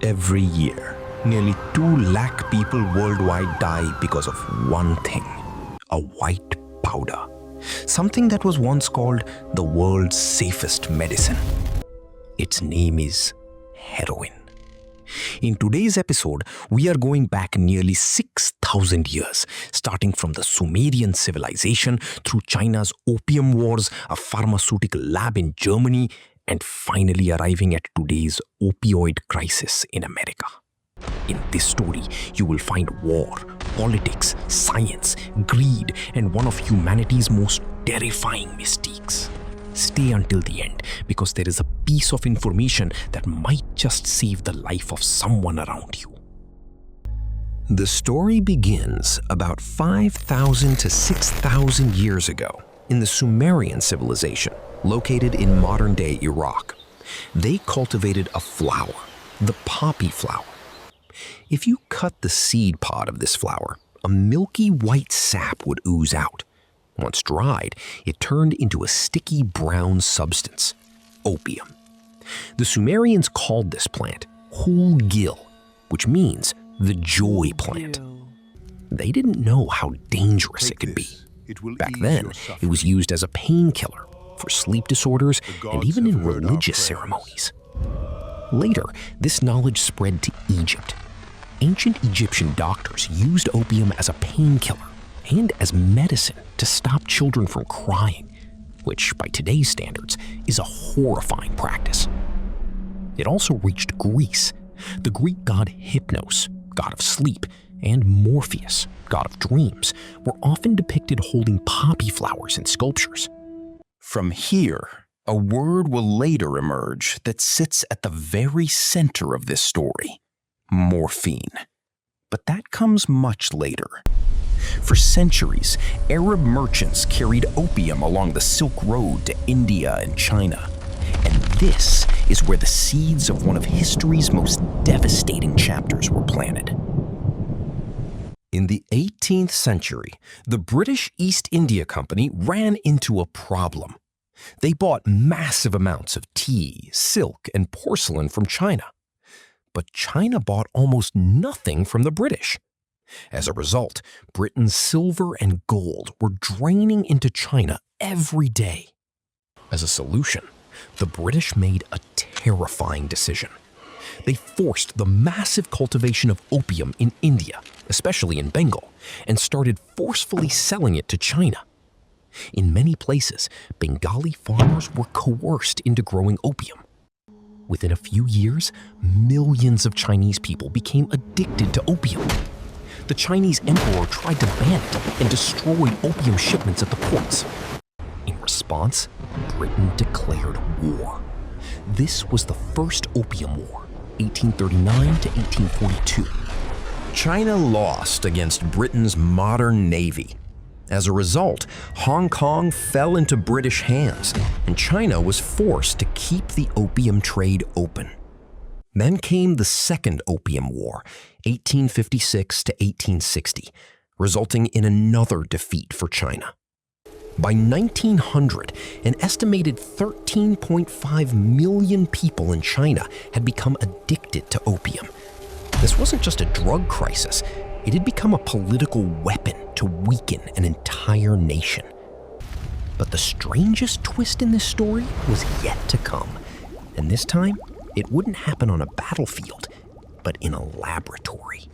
Every year, nearly 2 lakh people worldwide die because of one thing: a white powder. Something that was once called the world's safest medicine. Its name is heroin. In today's episode, we are going back nearly 6,000 years, starting from the Sumerian civilization through China's Opium Wars, a pharmaceutical lab in Germany, and finally arriving at today's opioid crisis in America. In this story, you will find war, politics, science, greed, and one of humanity's most terrifying mistakes. Stay until the end, because there is a piece of information that might just save the life of someone around you. The story begins about 5,000 to 6,000 years ago in the Sumerian civilization located in modern-day Iraq. They cultivated a flower, the poppy flower. If you cut the seed pod of this flower, a milky white sap would ooze out. Once dried, it turned into a sticky brown substance, opium. The Sumerians called this plant Hul-gil, which means the joy plant. They didn't know how dangerous it could be. Back then, it was used as a painkiller for sleep disorders and even in religious ceremonies. Later, this knowledge spread to Egypt. Ancient Egyptian doctors used opium as a painkiller and as medicine to stop children from crying, which by today's standards is a horrifying practice. It also reached Greece. The Greek god Hypnos, god of sleep, and Morpheus, god of dreams, were often depicted holding poppy flowers in sculptures. From here, a word will later emerge that sits at the very center of this story: morphine. But that comes much later. For centuries, Arab merchants carried opium along the Silk Road to India and China. And this is where the seeds of one of history's most devastating chapters were planted. In the 18th century, the British East India Company ran into a problem. They bought massive amounts of tea, silk, and porcelain from China. But China bought almost nothing from the British. As a result, Britain's silver and gold were draining into China every day. As a solution, the British made a terrifying decision. They forced the massive cultivation of opium in India, especially in Bengal, and started forcefully selling it to China. In many places, Bengali farmers were coerced into growing opium. Within a few years, millions of Chinese people became addicted to opium. The Chinese emperor tried to ban it and destroyed opium shipments at the ports. In response, Britain declared war. This was the First Opium War, 1839 to 1842. China lost against Britain's modern navy. As a result, Hong Kong fell into British hands, and China was forced to keep the opium trade open. Then came the Second Opium War, 1856 to 1860, resulting in another defeat for China. By 1900, an estimated 13.5 million people in China had become addicted to opium. This wasn't just a drug crisis, it had become a political weapon to weaken an entire nation. But the strangest twist in this story was yet to come, and this time, it wouldn't happen on a battlefield, but in a laboratory.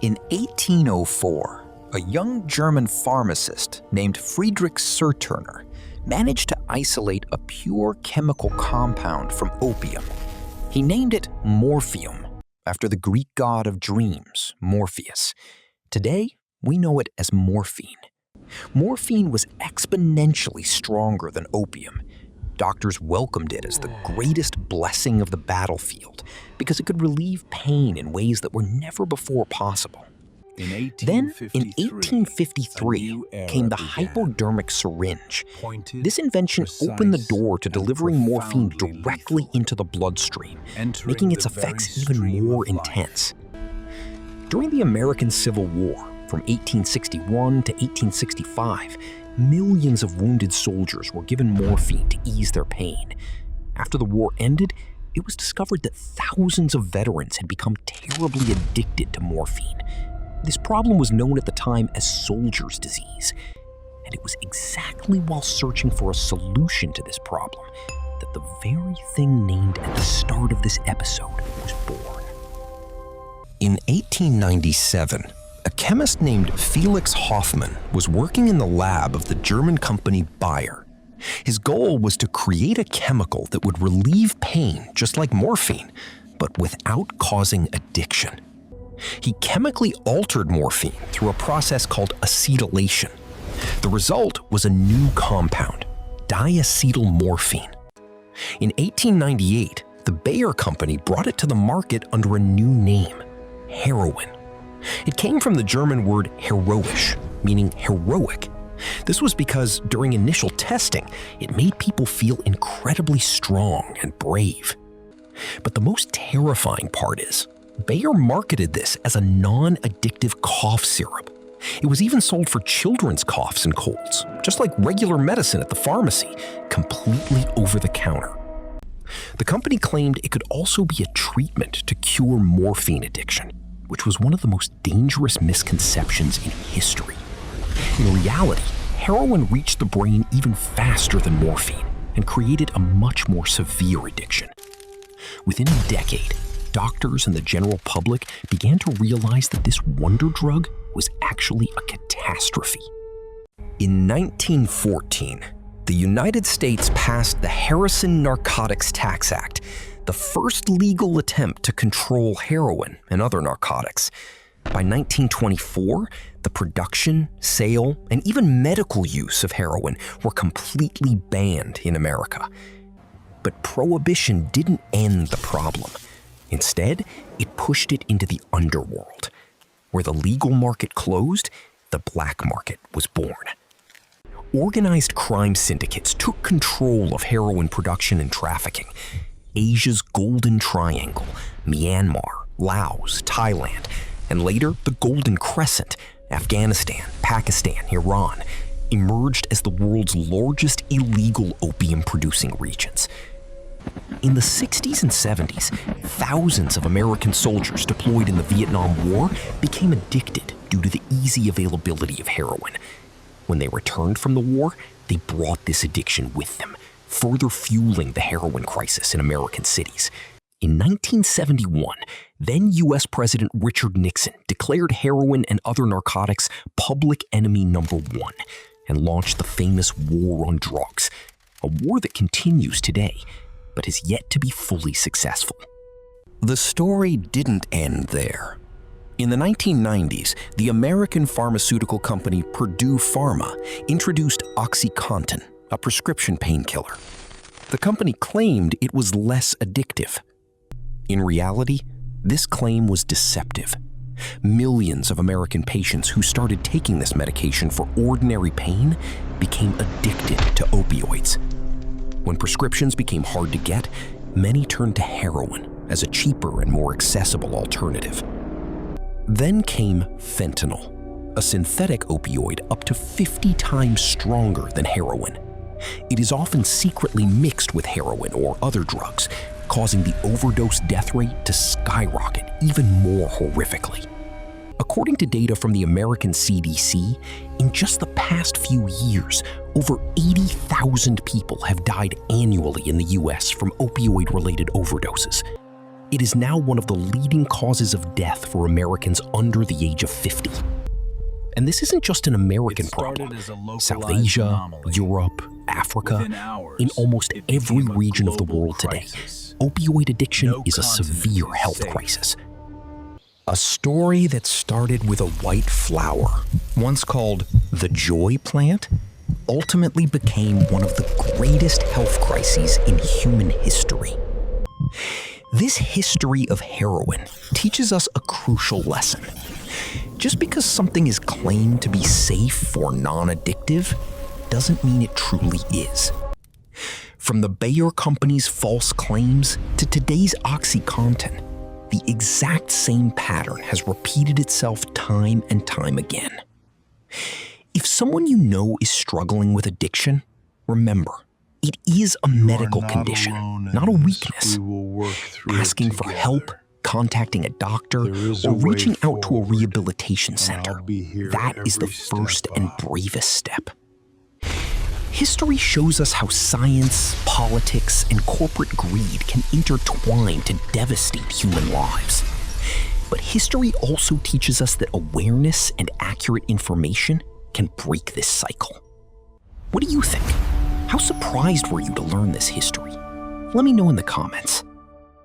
In 1804, a young German pharmacist named Friedrich Serturner managed to isolate a pure chemical compound from opium. He named it morphium, after the Greek god of dreams, Morpheus. Today, we know it as morphine. Morphine was exponentially stronger than opium. Doctors welcomed it as the greatest blessing of the battlefield because it could relieve pain in ways that were never before possible. Then, in 1853, came the hypodermic syringe. This invention opened the door to delivering morphine directly into the bloodstream, making its effects even more intense. During the American Civil War, from 1861 to 1865, millions of wounded soldiers were given morphine to ease their pain. After the war ended, it was discovered that thousands of veterans had become terribly addicted to morphine. This problem was known at the time as soldier's disease, and it was exactly while searching for a solution to this problem that the very thing named at the start of this episode was born. In 1897, a chemist named Felix Hoffmann was working in the lab of the German company Bayer. His goal was to create a chemical that would relieve pain just like morphine, but without causing addiction. He chemically altered morphine through a process called acetylation. The result was a new compound, diacetylmorphine. In 1898, the Bayer company brought it to the market under a new name, heroin. It came from the German word heroisch, meaning heroic. This was because during initial testing, it made people feel incredibly strong and brave. But the most terrifying part is, Bayer marketed this as a non-addictive cough syrup. It was even sold for children's coughs and colds, just like regular medicine at the pharmacy, completely over the counter. The company claimed it could also be a treatment to cure morphine addiction, which was one of the most dangerous misconceptions in history. In reality, heroin reached the brain even faster than morphine and created a much more severe addiction. Within a decade, doctors and the general public began to realize that this wonder drug was actually a catastrophe. In 1914, the United States passed the Harrison Narcotics Tax Act, the first legal attempt to control heroin and other narcotics. By 1924, the production, sale, and even medical use of heroin were completely banned in America. But Prohibition didn't end the problem. Instead, it pushed it into the underworld. Where the legal market closed, the black market was born. Organized crime syndicates took control of heroin production and trafficking. Asia's Golden Triangle, Myanmar, Laos, Thailand, and later the Golden Crescent, Afghanistan, Pakistan, Iran, emerged as the world's largest illegal opium-producing regions. In the 60s and 70s, thousands of American soldiers deployed in the Vietnam War became addicted due to the easy availability of heroin. When they returned from the war, they brought this addiction with them, further fueling the heroin crisis in American cities. In 1971, then U.S. President Richard Nixon declared heroin and other narcotics public enemy number one and launched the famous War on Drugs, a war that continues today, but is yet to be fully successful. The story didn't end there. In the 1990s, the American pharmaceutical company Purdue Pharma introduced OxyContin, a prescription painkiller. The company claimed it was less addictive. In reality, this claim was deceptive. Millions of American patients who started taking this medication for ordinary pain became addicted to opioids. When prescriptions became hard to get, many turned to heroin as a cheaper and more accessible alternative. Then came fentanyl, a synthetic opioid up to 50 times stronger than heroin. It is often secretly mixed with heroin or other drugs, causing the overdose death rate to skyrocket even more horrifically. According to data from the American CDC, in just the past few years, over 80,000 people have died annually in the US from opioid-related overdoses. It is now one of the leading causes of death for Americans under the age of 50. And this isn't just an American problem. South Asia, Europe, Africa, in almost every region of the world today, opioid addiction is a severe health crisis. A story that started with a white flower, once called the joy plant, ultimately became one of the greatest health crises in human history. This history of heroin teaches us a crucial lesson. Just because something is claimed to be safe or non-addictive doesn't mean it truly is. From the Bayer company's false claims to today's OxyContin, the exact same pattern has repeated itself time and time again. If someone you know is struggling with addiction, remember, It is a medical condition, not a weakness. Asking for help, contacting a doctor, or reaching out to a rehabilitation center, that is the first and bravest step. History shows us how science, politics, and corporate greed can intertwine to devastate human lives. But history also teaches us that awareness and accurate information can break this cycle. What do you think? How surprised were you to learn this history? Let me know in the comments.